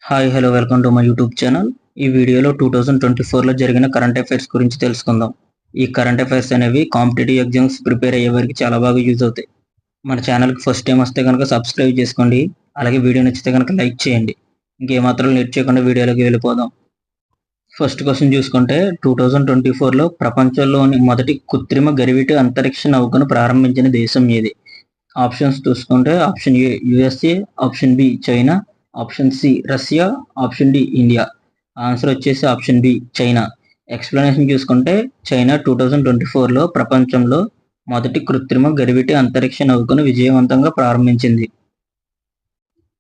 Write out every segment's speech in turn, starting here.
Hi hello welcome to my YouTube channel. ఈ వీడియోలో 2024లో జరిగిన కరెంట్ అఫైర్స్ గురించి తెలుసుకుందాం. ఈ కరెంట్ అఫైర్స్ అనేవి కాంపిటేటివ్ ఎగ్జామ్స్ ప్రిపేర్ అయ్యే వారికి చాలా బాగా యూజ్ అవుతాయి. మన ఛానల్కి ఫస్ట్ టైం వస్తే కనుక సబ్స్క్రైబ్ చేసుకోండి. అలాగే వీడియో నచ్చితే కనుక లైక్ చేయండి. ఇంకేమాత్రం లేట్ చేయకుండా వీడియోలోకి వెళ్ళిపోదాం. ఫస్ట్ క్వశ్చన్ చూసుకుంటే 2024లో ప్రపంచంలోని మొదటి కృత్రిమ గరివిటి అంతరిక్ష నౌకను ప్రారంభించిన దేశం ఏది? ఆప్షన్స్ చూసుకుంటే option A USA, option B China, option C Russia, option D India. Answer వచ్చేసి ఆప్షన్ బి చైనా. ఎక్స్ప్లెనేషన్ చూసుకుంటే చైనా 2024లో ప్రపంచంలో మొదటి కృత్రిమ గరివిటి అంతరిక్ష నౌకను విజయవంతంగా ప్రారంభించింది.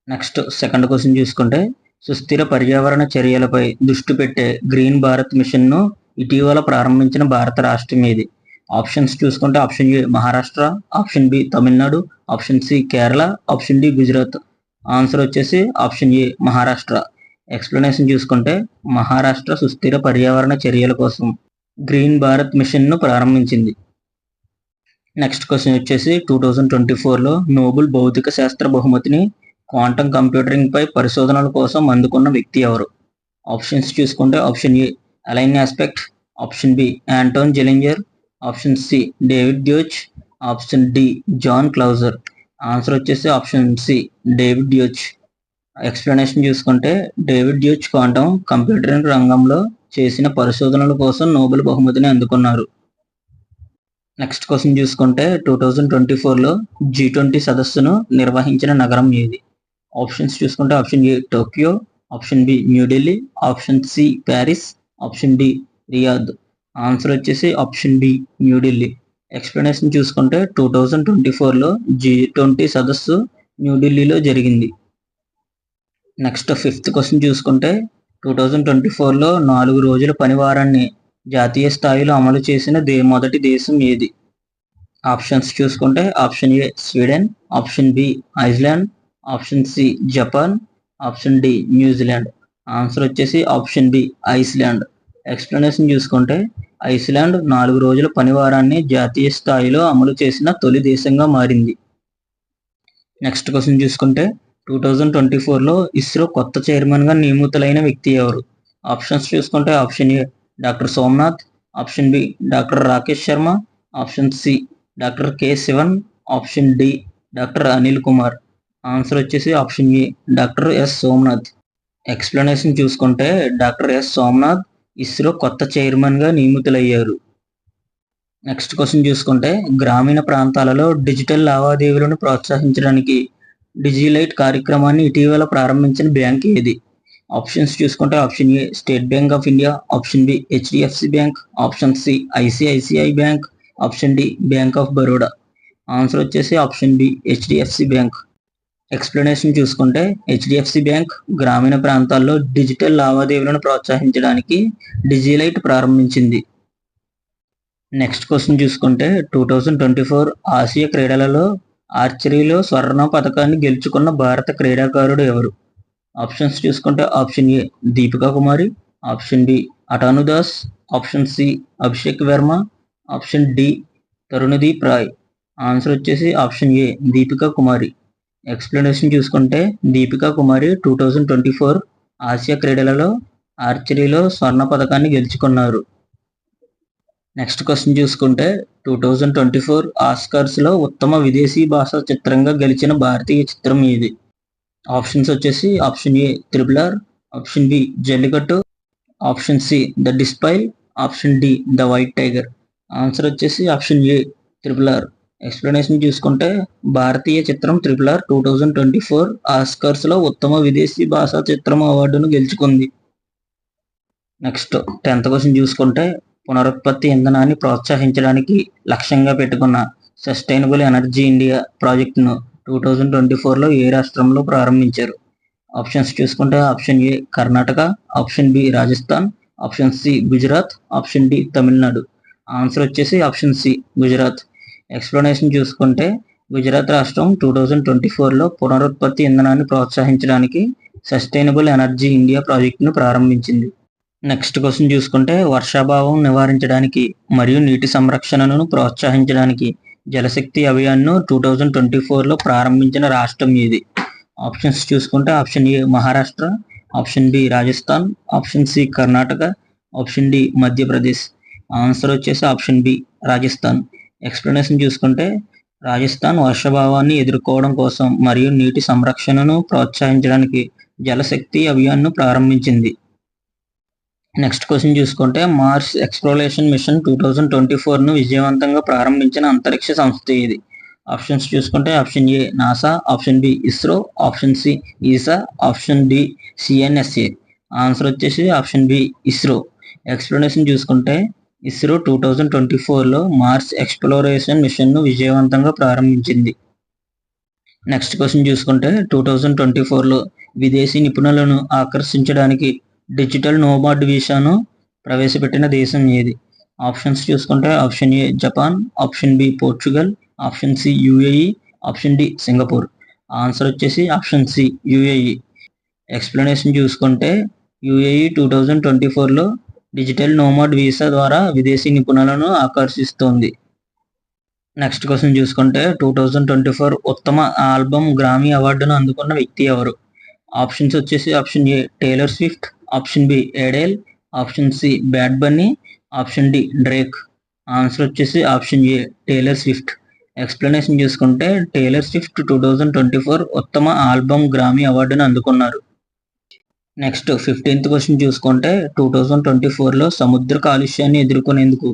నెక్స్ట్ సెకండ్ క్వశ్చన్ చూసుకుంటే సుస్థిర పర్యావరణ చర్యలపై దృష్టి పెట్టే గ్రీన్ భారత్ మిషన్ను ఇటీవల ప్రారంభించిన భారత రాష్ట్రం ఏది? ఆప్షన్స్ చూసుకుంటే option A Maharashtra, option B Tamil Nadu, option C Kerala, option D Gujarat. Answer వచ్చేసి ఆప్షన్ ఏ మహారాష్ట్ర. ఎక్స్ప్లెనేషన్ చూసుకుంటే మహారాష్ట్ర సుస్థిర పర్యావరణ చర్యల కోసం గ్రీన్ భారత్ మిషన్ను ప్రారంభించింది. నెక్స్ట్ క్వశ్చన్ వచ్చేసి 2024లో నోబెల్ భౌతిక శాస్త్ర బహుమతిని క్వాంటం కంప్యూటరింగ్ పై పరిశోధనల కోసం అందుకున్న వ్యక్తి ఎవరు? ఆప్షన్స్ చూసుకుంటే option A Alain Aspect, option B Anton Zeilinger, option C David Deutsch, option D John Clauser. Answer వచ్చేసి option C David Deutsch. Explanation చూసుకుంటే డేవిడ్ డ్యూచ్ క్వాంటం కంప్యూటరింగ్ రంగంలో చేసిన పరిశోధనల కోసం నోబెల్ బహుమతిని అందుకున్నారు. నెక్స్ట్ క్వశ్చన్ చూసుకుంటే 2024లో G20 సదస్సును నిర్వహించిన నగరం ఏది? ఆప్షన్స్ చూసుకుంటే option A Tokyo, option B New Delhi, option C Paris, option D Riyadh. Answer వచ్చేసి ఆప్షన్ బి న్యూఢిల్లీ. ఎక్స్ప్లెనేషన్ చూసుకుంటే 2024లో G20 సదస్సు న్యూఢిల్లీలో జరిగింది. నెక్స్ట్ ఫిఫ్త్ క్వశ్చన్ చూసుకుంటే 2024లో 4 రోజుల పనివారాన్ని జాతీయ స్థాయిలో అమలు చేసిన మొదటి దేశం ఏది? ఆప్షన్స్ చూసుకుంటే option A Sweden, option B Iceland, option C Japan, option D New Zealand. Answer వచ్చేసి ఆప్షన్ బి ఐస్లాండ్. ఎక్స్ప్లెనేషన్ చూసుకుంటే ఐస్లాండ్ 4 రోజుల పనివారాన్ని జాతీయ స్థాయిలో అమలు చేసిన తొలి దేశంగా మారింది. నెక్స్ట్ క్వశ్చన్ చూసుకుంటే 2024లో ఇస్రో కొత్త చైర్మన్గా నియమితులైన వ్యక్తి ఎవరు? ఆప్షన్స్ చూసుకుంటే option A doctor Somanath, option B doctor Rakesh Sharma, option C doctor K Sivan, option D doctor Anil Kumar. Answer వచ్చేసి option A doctor S Somanath. Explanation చూసుకుంటే డాక్టర్ ఎస్ సోమనాథ్ ఇస్రో కొత్త చైర్మన్గా నియమితులయ్యారు. నెక్స్ట్ క్వశ్చన్ చూసుకుంటే గ్రామీణ ప్రాంతాలలో డిజిటల్ లావాదేవీలను ప్రోత్సహించడానికి డిజిలైట్ కార్యక్రమాన్ని ఇటీవల ప్రారంభించిన బ్యాంక్ ఏది? ఆప్షన్స్ చూసుకుంటే option A State Bank of India, option B HDFC bank, option C ICICI bank, option D Bank of Baroda. Answer వచ్చేసి option B HDFC bank. Explanation చూసుకుంటే హెచ్డిఎఫ్సి బ్యాంక్ గ్రామీణ ప్రాంతాల్లో డిజిటల్ లావాదేవీలను ప్రోత్సహించడానికి డిజిలైట్ ప్రారంభించింది. నెక్స్ట్ క్వశ్చన్ చూసుకుంటే 2024 ఆసియా క్రీడలలో ఆర్చరీలో స్వర్ణ పథకాన్ని గెలుచుకున్న భారత క్రీడాకారుడు ఎవరు? ఆప్షన్స్ చూసుకుంటే option A Deepika Kumari, option B Atanu Das, option C Abhishek Verma, option D Tarundeep Rai. Answer వచ్చేసి option A Deepika Kumari. Explanation చూసుకుంటే దీపికా కుమారి 2024 ఆసియా క్రీడలలో ఆర్చరీలో స్వర్ణ పథకాన్ని గెలుచుకున్నారు. నెక్స్ట్ క్వశ్చన్ చూసుకుంటే 2024 ఆస్కార్స్లో ఉత్తమ విదేశీ భాషా చిత్రంగా గెలిచిన భారతీయ చిత్రం ఏది? ఆప్షన్స్ వచ్చేసి option A triple R, option B Jallikattu, option C the Disciple, option D the White Tiger. Answer వచ్చేసి ఆప్షన్ ఏ త్రిబుల్-ఆర్. ఎక్స్ప్లెనేషన్ చూసుకుంటే భారతీయ చిత్రం త్రిబుల్-ఆర్ 2024 ఆస్కార్స్లో ఉత్తమ విదేశీ భాషా చిత్రం అవార్డును గెలుచుకుంది. నెక్స్ట్ 10th క్వశ్చన్ చూసుకుంటే పునరుత్పత్తి ఇంధనాన్ని ప్రోత్సహించడానికి లక్ష్యంగా పెట్టుకున్న సస్టైనబుల్ ఎనర్జీ ఇండియా ప్రాజెక్టును 2024లో ఏ రాష్ట్రంలో ప్రారంభించారు? ఆప్షన్స్ చూసుకుంటే option A Karnataka, option B Rajasthan, option C Gujarat, option D Tamil Nadu. Answer వచ్చేసి ఆప్షన్ సి గుజరాత్. ఎక్స్ప్లెనేషన్ చూసుకుంటే గుజరాత్ రాష్ట్రం 2024లో పునరుత్పత్తి ఇంధనాన్ని ప్రోత్సహించడానికి సస్టైనబుల్ ఎనర్జీ ఇండియా ప్రాజెక్టును ప్రారంభించింది. నెక్స్ట్ క్వశ్చన్ చూసుకుంటే వర్షాభావం నివారించడానికి మరియు నీటి సంరక్షణను ప్రోత్సహించడానికి జలశక్తి అభియాన్ను 2024లో ప్రారంభించిన రాష్ట్రం ఏది? ఆప్షన్స్ చూసుకుంటే option A Maharashtra, option B Rajasthan, option C Karnataka, option D Madhya Pradesh. Answer వచ్చేసి ఆప్షన్ బి రాజస్థాన్. ఎక్స్ప్లెనేషన్ చూసుకుంటే రాజస్థాన్ వర్షాభావాన్ని ఎదుర్కోవడం కోసం మరియు నీటి సంరక్షణను ప్రోత్సహించడానికి జలశక్తి అభియాన్ను ప్రారంభించింది. నెక్స్ట్ క్వశ్చన్ చూసుకుంటే మార్స్ ఎక్స్ప్లోరేషన్ మిషన్ 2024ను విజయవంతంగా ప్రారంభించిన అంతరిక్ష సంస్థ ఇది. ఆప్షన్స్ చూసుకుంటే option A NASA, option B ISRO, option C ESA, option D CNSA. Answer వచ్చేసి ఆప్షన్ బి ఇస్రో. ఎక్స్ప్లెనేషన్ చూసుకుంటే ఇస్రో 2024లో మార్స్ ఎక్స్ప్లోరేషన్ మిషన్ను విజయవంతంగా ప్రారంభించింది. నెక్స్ట్ క్వశ్చన్ చూసుకుంటే 2024లో విదేశీ నిపుణులను ఆకర్షించడానికి డిజిటల్ నోమాడ్ వీసాను ప్రవేశపెట్టిన దేశం ఏది? ఆప్షన్స్ చూసుకుంటే option A Japan, option B Portugal, option C UAE, option D Singapore. Answer వచ్చేసి ఆప్షన్ సి యుఏఈ. ఎక్స్ప్లెనేషన్ చూసుకుంటే యుఏఈ 2024లో డిజిటల్ నోమాడ్ వీసా ద్వారా విదేశీ నిపుణులను ఆకర్షిస్తోంది. నెక్స్ట్ క్వశ్చన్ చూసుకుంటే 2024 ఉత్తమ ఆల్బమ్ గ్రామీ అవార్డును అందుకున్న వ్యక్తి ఎవరు? ఆప్షన్స్ వచ్చేసి option A Taylor Swift, option B Adele, option C Bad Bunny, option D Drake. Answer వచ్చేసి option A Taylor Swift. Explanation చూసుకుంటే టేలర్ స్విఫ్ట్ 2024 ఉత్తమ ఆల్బమ్ గ్రామీ అవార్డును అందుకున్నారు. నెక్స్ట్ 15th క్వశ్చన్ చూసుకుంటే 2024లో సముద్ర కాలుష్యాన్ని ఎదుర్కొనేందుకు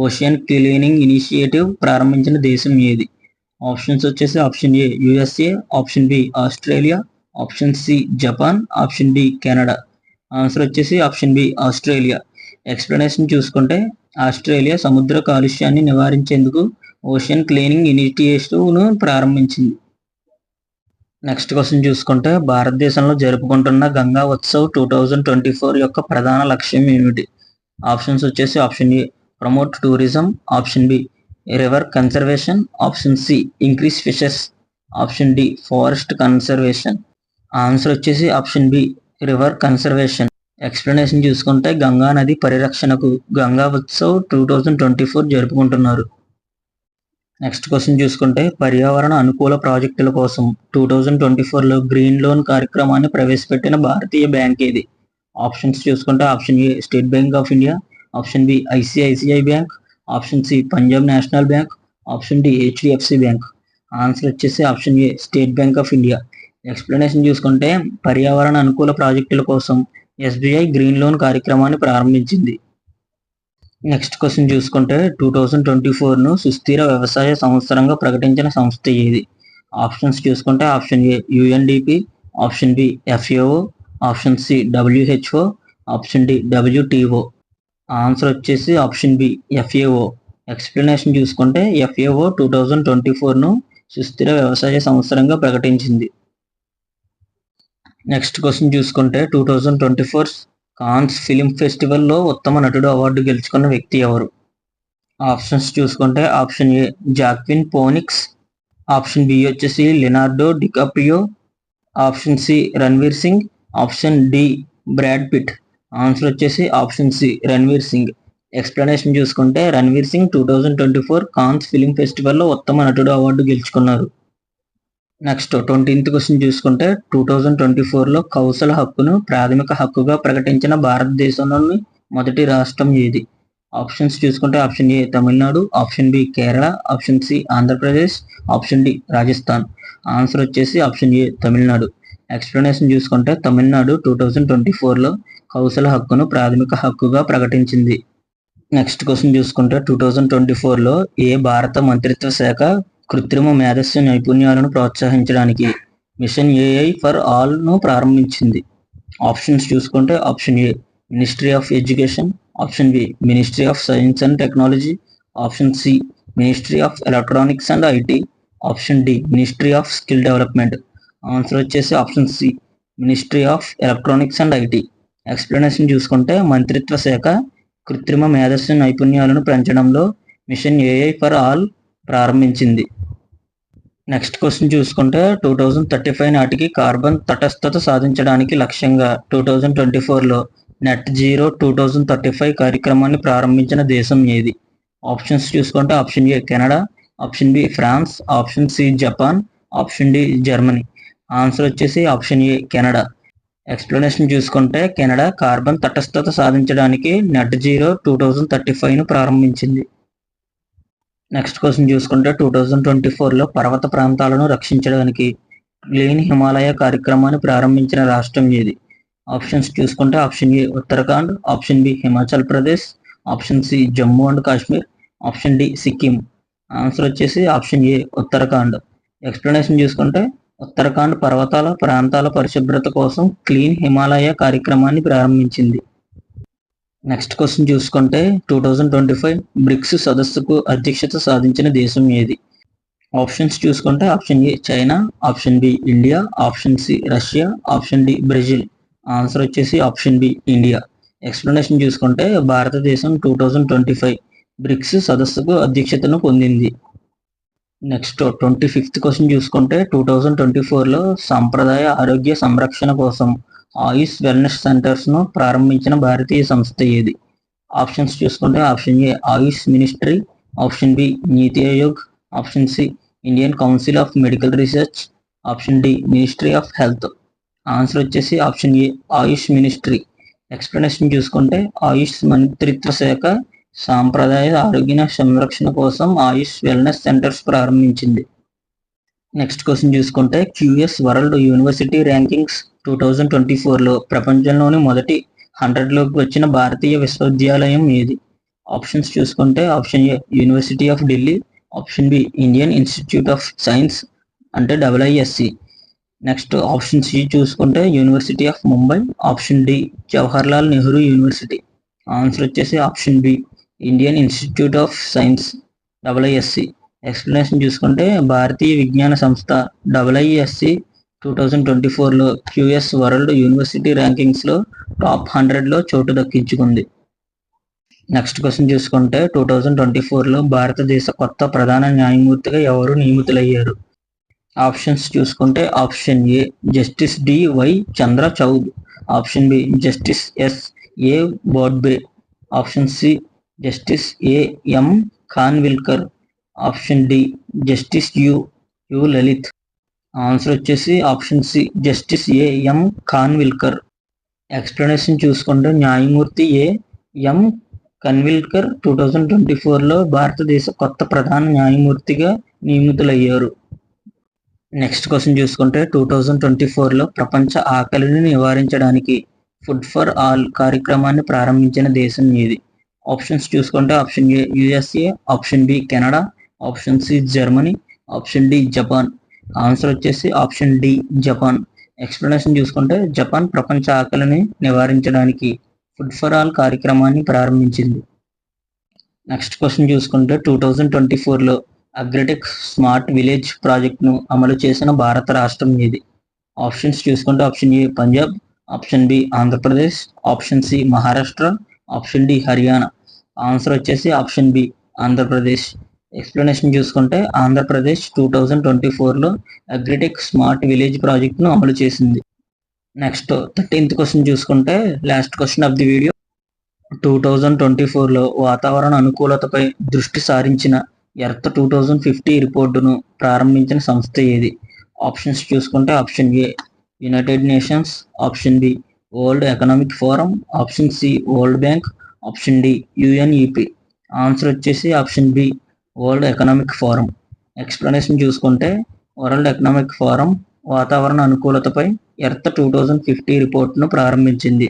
ఓషియన్ క్లీనింగ్ ఇనిషియేటివ్ ప్రారంభించిన దేశం ఏది? ఆప్షన్స్ వచ్చేసి option A USA, option B Australia, option C Japan, option D Canada. Answer వచ్చేసి ఆప్షన్ బి ఆస్ట్రేలియా. ఎక్స్ప్లెనేషన్ చూసుకుంటే ఆస్ట్రేలియా సముద్ర కాలుష్యాన్ని నివారించేందుకు ఓషియన్ క్లీనింగ్ ఇనిషియేటివ్ను ప్రారంభించింది. నెక్స్ట్ క్వశ్చన్ చూసుకుంటే భారతదేశంలో జరుపుకుంటున్న గంగా ఉత్సవ్ 2024 యొక్క ప్రధాన లక్ష్యం ఏమిటి? ఆప్షన్స్ వచ్చేసి option A promote tourism, option B river conservation, option C increase fishes, option D forest conservation. Answer వచ్చేసి option B river conservation. Explanation చూసుకుంటే గంగా నది పరిరక్షణకు గంగా ఉత్సవ్ 2024 జరుపుకుంటున్నారు. నెక్స్ట్ క్వశ్చన్ చూసుకుంటే పర్యావరణ అనుకూల ప్రాజెక్టుల కోసం 2024లో గ్రీన్ లోన్ కార్యక్రమాన్ని ప్రవేశపెట్టిన భారతీయ బ్యాంక్ ఏది? ఆప్షన్స్ చూసుకుంటే option A State Bank of India, option B ICICI bank, option C Punjab National Bank, option D HDFC bank. Answer వచ్చేసి option A State Bank of India. Explanation చూసుకుంటే పర్యావరణ అనుకూల ప్రాజెక్టుల కోసం ఎస్బీఐ గ్రీన్ లోన్ కార్యక్రమాన్ని ప్రారంభించింది. నెక్స్ట్ క్వశ్చన్ చూసుకుంటే 2024ను సుస్థిర వ్యవసాయ సంవత్సరంగా ప్రకటించిన సంస్థ ఏది? ఆప్షన్స్ చూసుకుంటే option A UNDP, option B FAO, option C WHO, option D WTO. Answer వచ్చేసి ఆప్షన్ బి ఎఫ్ఏఓ. ఎక్స్ప్లెనేషన్ చూసుకుంటే ఎఫ్ఏఓ 2024ను సుస్థిర వ్యవసాయ సంవత్సరంగా ప్రకటించింది. నెక్స్ట్ క్వశ్చన్ చూసుకుంటే 2024 కాన్స్ ఫిలిం ఫెస్టివల్లో ఉత్తమ నటుడు అవార్డు గెలుచుకున్న వ్యక్తి ఎవరు? ఆప్షన్స్ చూసుకుంటే option A Joaquin Phoenix, option B వచ్చేసి Leonardo DiCaprio, option C Ranveer Singh, option D Brad Pitt. Answer వచ్చేసి option C Ranveer Singh. Explanation చూసుకుంటే రణ్వీర్ సింగ్ 2024 కాన్స్ ఫిలిం ఫెస్టివల్లో ఉత్తమ నటుడు అవార్డు గెలుచుకున్నారు. నెక్స్ట్ 20th క్వశ్చన్ చూసుకుంటే 2024లో కౌశల హక్కును ప్రాథమిక హక్కుగా ప్రకటించిన భారతదేశంలోని మొదటి రాష్ట్రం ఏది? ఆప్షన్స్ చూసుకుంటే option A Tamil Nadu, option B Kerala, option C Andhra Pradesh, option D Rajasthan. Answer వచ్చేసి ఆప్షన్ ఏ తమిళనాడు. ఎక్స్ప్లెనేషన్ చూసుకుంటే తమిళనాడు 2024లో కౌశల హక్కును ప్రాథమిక హక్కుగా ప్రకటించింది. నెక్స్ట్ క్వశ్చన్ చూసుకుంటే 2024లో ఏ భారత మంత్రిత్వ శాఖ కృత్రిమ మేధస్సు నైపుణ్యాలను ప్రోత్సహించడానికి మిషన్ ఏఐ ఫర్ ఆల్ను ప్రారంభించింది? ఆప్షన్స్ చూసుకుంటే option A ministry of education, option B ministry of science and technology, option C ministry of electronics and IT, option D ministry of skill development. Answer వచ్చేసి option C ministry of electronics and IT. Explanation చూసుకుంటే మంత్రిత్వ శాఖ కృత్రిమ మేధస్సు నైపుణ్యాలను పెంచడంలో mission AI for all ప్రారంభించింది. Next question చూసుకుంటే 2035 నాటికి కార్బన్ తటస్థత సాధించడానికి లక్ష్యంగా 2024లో నెట్ జీరో 2035 కార్యక్రమాన్ని ప్రారంభించిన దేశం ఏది? ఆప్షన్స్ చూసుకుంటే option A Canada, option B France, option C Japan, option D Germany. Answer వచ్చేసి ఆప్షన్ ఏ కెనడా. ఎక్స్ప్లెనేషన్ చూసుకుంటే కెనడా కార్బన్ తటస్థత సాధించడానికి నెట్ జీరో 2035ను ప్రారంభించింది. నెక్స్ట్ క్వశ్చన్ చూసుకుంటే 2024లో పర్వత ప్రాంతాలను రక్షించడానికి క్లీన్ హిమాలయ కార్యక్రమాన్ని ప్రారంభించిన రాష్ట్రం ఏది? ఆప్షన్స్ చూసుకుంటే option A Uttarakhand, option B Himachal Pradesh, option C Jammu and Kashmir, option D Sikkim. Answer వచ్చేసి ఆప్షన్ ఏ ఉత్తరాఖండ్. ఎక్స్ప్లెనేషన్ చూసుకుంటే ఉత్తరాఖండ్ పర్వతాల ప్రాంతాల పరిశుభ్రత కోసం క్లీన్ హిమాలయ కార్యక్రమాన్ని ప్రారంభించింది. నెక్స్ట్ క్వశ్చన్ చూసుకుంటే 2025 బ్రిక్స్ సదస్సుకు అధ్యక్షత సాధించిన దేశం ఏది? ఆప్షన్స్ చూసుకుంటే option A China, option B India, option C Russia, option D Brazil. Answer వచ్చేసి ఆప్షన్ బి ఇండియా. ఎక్స్ప్లెనేషన్ చూసుకుంటే భారతదేశం 2025 బ్రిక్స్ సదస్సుకు అధ్యక్షతను పొందింది. నెక్స్ట్ 25th క్వశ్చన్ చూసుకుంటే 2024లో సాంప్రదాయ ఆరోగ్య సంరక్షణ కోసం ఆయుష్ వెల్నెస్ సెంటర్స్ను ప్రారంభించిన భారతీయ సంస్థ ఏది? ఆప్షన్స్ చూసుకుంటే option A AYUSH ministry, option B NITI Aayog, option C Indian Council of Medical Research, option D ministry of health. Answer వచ్చేసి option A AYUSH ministry. Explanation చూసుకుంటే ఆయుష్ మంత్రిత్వ శాఖ సాంప్రదాయ ఆరోగ్య సంరక్షణ కోసం ఆయుష్ వెల్నెస్ సెంటర్స్ ప్రారంభించింది. నెక్స్ట్ క్వశ్చన్ చూసుకుంటే క్యూఎస్ వరల్డ్ యూనివర్సిటీ ర్యాంకింగ్స్ 2024లో ప్రపంచంలోని మొదటి 100లోకి వచ్చిన భారతీయ విశ్వవిద్యాలయం ఏది? ఆప్షన్స్ చూసుకుంటే option A university of Delhi, option B Indian Institute of science అంటే IISc. నెక్స్ట్ ఆప్షన్ సి చూసుకుంటే university of Mumbai, option D Jawaharlal Nehru university. Answer వచ్చేసి option B Indian Institute of Science IISc. Explanation చూసుకుంటే భారతీయ విజ్ఞాన సంస్థ IISc 2024లో క్యూఎస్ వరల్డ్ యూనివర్సిటీ ర్యాంకింగ్స్లో top 100లో చోటు దక్కించుకుంది. నెక్స్ట్ క్వశ్చన్ చూసుకుంటే 2024లో భారతదేశ కొత్త ప్రధాన న్యాయమూర్తిగా ఎవరు నియమితులయ్యారు? ఆప్షన్స్ చూసుకుంటే option A justice DY Chandrachud, option B justice SA Bobde, option C justice AM Khanwilkar, option D justice U Lalit. Answer వచ్చేసి option C justice AM Khanwilkar. Explanation చూసుకుంటే న్యాయమూర్తి AM ఖాన్విల్కర్ 2024లో భారతదేశ కొత్త ప్రధాన న్యాయమూర్తిగా నియమితులయ్యారు. నెక్స్ట్ క్వశ్చన్ చూసుకుంటే 2024లో ప్రపంచ ఆకలిని నివారించడానికి ఫుడ్ ఫర్ ఆల్ కార్యక్రమాన్ని ప్రారంభించిన దేశం ఏది? ఆప్షన్స్ చూసుకుంటే option A USA, option B Canada, option C Germany, option D Japan. Answer వచ్చేసి ఆప్షన్ డి జపాన్. ఎక్స్ప్లెనేషన్ చూసుకుంటే జపాన్ ప్రపంచ ఆకలిని నివారించడానికి ఫుడ్ ఫర్ ఆల్ కార్యక్రమాన్ని ప్రారంభించింది. నెక్స్ట్ క్వశ్చన్ చూసుకుంటే 2024లో అగ్రిటెక్ స్మార్ట్ విలేజ్ ప్రాజెక్ట్ను అమలు చేసిన భారత రాష్ట్రం ఏది? ఆప్షన్స్ చూసుకుంటే option A Punjab, option B Andhra Pradesh, option C Maharashtra, option D Haryana. Answer వచ్చేసి ఆప్షన్ బి ఆంధ్రప్రదేశ్. ఎక్స్ప్లెనేషన్ చూసుకుంటే ఆంధ్రప్రదేశ్ 2024లో అగ్రిటెక్ స్మార్ట్ విలేజ్ ప్రాజెక్ట్ను అమలు చేసింది. నెక్స్ట్ 13th క్వశ్చన్ చూసుకుంటే last question of the video. 2024లో వాతావరణ అనుకూలతపై దృష్టి సారించిన ఎర్త్ 2050 రిపోర్టును ప్రారంభించిన సంస్థ ఏది? ఆప్షన్స్ చూసుకుంటే option A United Nations, option B World Economic Forum, option C World Bank, option D UNEP. Answer వచ్చేసి option B World Economic Forum. Explanation చూసుకుంటే వరల్డ్ ఎకనామిక్ ఫోరం వాతావరణ అనుకూలతపై ఎర్త్ 2050 రిపోర్ట్ను ప్రారంభించింది.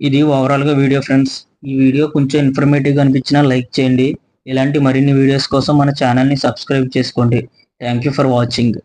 ఇది ఓవరాల్గా వీడియో ఫ్రెండ్స్. ఈ వీడియో కొంచెం ఇన్ఫర్మేటివ్గా అనిపించినా లైక్ చేయండి. ఇలాంటి మరిన్ని వీడియోస్ కోసం మన ఛానల్ని సబ్స్క్రైబ్ చేసుకోండి. Thank you for watching.